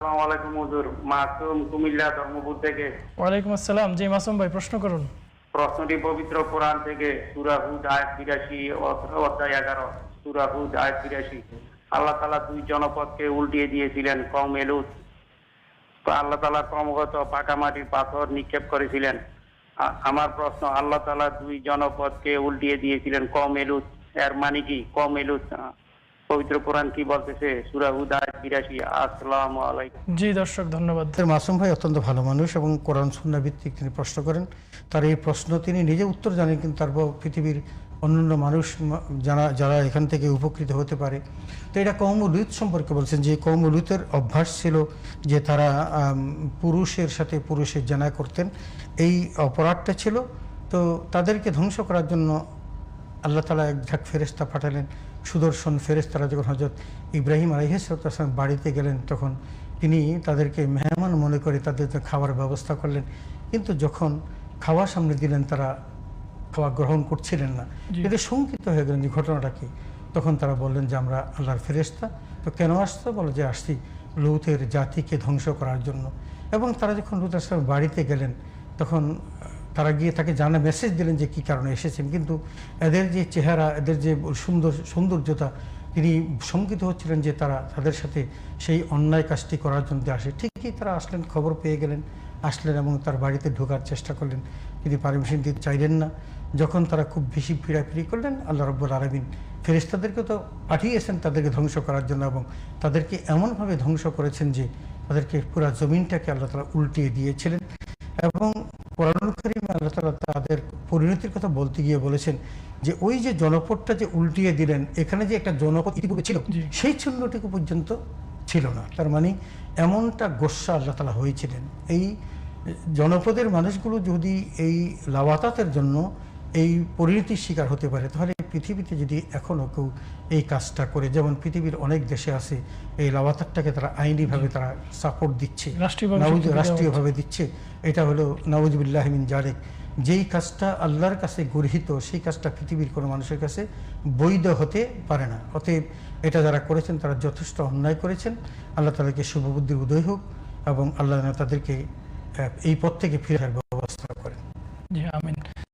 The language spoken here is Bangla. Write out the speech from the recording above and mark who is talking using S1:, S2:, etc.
S1: আসসালামু আলাইকুম হুজুর। মাসুম কুমিল্লা ধর্মপুর থেকে।
S2: ওয়ালাইকুম আসসালাম। জি মাসুম ভাই, প্রশ্ন করুন।
S1: প্রশ্নটি পবিত্র কোরআন থেকে সূরা হুদ আয়াত ৮২ অধ্যায় ১১। সূরা হুদ আয়াত ৮২। আল্লাহ তাআলা দুই জনপদকে উল্টিয়ে দিয়েছিলেন কওমে লূত। তো আল্লাহ তাআলা ক্রমাগত পাকা মাটির পাথর নিক্ষেপ করেছিলেন। আমার প্রশ্ন, আল্লাহ তাআলা দুই জনপদকে উল্টিয়ে দিয়েছিলেন কওমে লূত, এর মানে কি? কওমে লূত পবিত্র কোরআন কি বলতেছে? সূরা হুদ আয়াত ৮২। আসসালামু আলাইকুম।
S2: জি দর্শক, ধন্যবাদ।
S3: মাসুম ভাই অত্যন্ত ভালো মানুষ এবং কোরআন সুন্নাহ ভিত্তিক তিনি প্রশ্ন করেন। তার এই প্রশ্ন তিনি নিজে উত্তর জানেন, কিন্তু তারপর পৃথিবীর অন্যান্য মানুষ যারা এখান থেকে উপকৃত হতে পারে। তো এটা কওমে লূত সম্পর্কে বলছেন যে কওমে লূতের অভ্যাস ছিল যে তারা পুরুষের সাথে পুরুষের জানা করতেন, এই অপরাধটা ছিল। তো তাদেরকে ধ্বংস করার জন্য আল্লাহ তাআলা এক ঝাঁক ফেরেশতা পাঠালেন, সুদর্শন ফেরেশতারা। যখন হযরত ইব্রাহিম আলাইহিস সালাম বাড়িতে গেলেন, তখন তিনি তাদেরকে মেহমান মনে করে তাদের খাবার ব্যবস্থা করলেন। কিন্তু যখন খাওয়া সামনে দিলেন, তারা খাওয়া গ্রহণ করছিলেন না। এতে শঙ্কিত হয়ে গেলেন যে ঘটনাটা কি। তখন তারা বললেন যে আমরা আল্লাহর ফেরেশতা। তো কেন আসতো? বলে যে আসছি লূতের জাতিকে ধ্বংস করার জন্য। এবং তারা যখন লূত আলাইহিস সালামের বাড়িতে গেলেন, তখন তারা গিয়ে তাকে মেসেজ দিলেন যে কী কারণে এসেছেন। কিন্তু এদের যে চেহারা, এদের যে সৌন্দর্যতা, তিনি শঙ্কিত হচ্ছিলেন যে তারা তাদের সাথে সেই অন্যায় কাজটি করার জন্য আসে। ঠিকই তারা আসলেন, খবর পেয়ে গেলেন, আসলেন এবং তার বাড়িতে ঢোকার চেষ্টা করলেন। তিনি পারমিশন দিতে চাইলেন না। যখন তারা খুব বেশি ফিরাফিরি করলেন, আল্লাহ রাব্বুল আলামিন ফেরেশতাদেরকে তো পাঠিয়েছেন তাদেরকে ধ্বংস করার জন্য, এবং তাদেরকে এমনভাবে ধ্বংস করেছেন যে তাদেরকে পুরো জমিনটাকে আল্লাহ তাআলা উল্টিয়ে দিয়েছিলেন। এবং কোরআনুল কারীমে আল্লাহ তাআলা তাদের পরিণতির কথা বলতে গিয়ে বলেছেন যে ওই যে জনপদটা যে উল্টিয়ে দিলেন, এখানে যে একটা জনপদ ইতিপূর্বে ছিল সেই চিহ্নটুকু পর্যন্ত ছিল না। তার মানে এমনটা গোস্বা আল্লাহ তাআলা হয়েছিলেন। এই জনপদের মানুষগুলো যদি এই লাওয়াতাতের জন্য এই পরিণতির শিকার হতে পারে, তাহলে পৃথিবীতে যদি এখনও কেউ এই কাজটা করে, যেমন পৃথিবীর অনেক দেশে আছে এই লাওয়াতাতটাকে তারা আইনিভাবে তারা সাপোর্ট দিচ্ছে, রাষ্ট্রীয়ভাবে দিচ্ছে। এটা হলো নাউজুবিল্লাহি মিন যালিক। যেই কাজটা আল্লাহর কাছে গর্হিত, সেই কাজটা পৃথিবীর কোনো মানুষের কাছে বৈধ হতে পারে না। অতএব এটা যারা করেছেন তারা যথেষ্ট অন্যায় করেছেন। আল্লাহ তাদেরকে শুভবুদ্ধির উদয় হোক এবং আল্লাহ তাদেরকে এই পথ থেকে ফিরে ব্যবস্থা করেন।
S2: জি আমিন।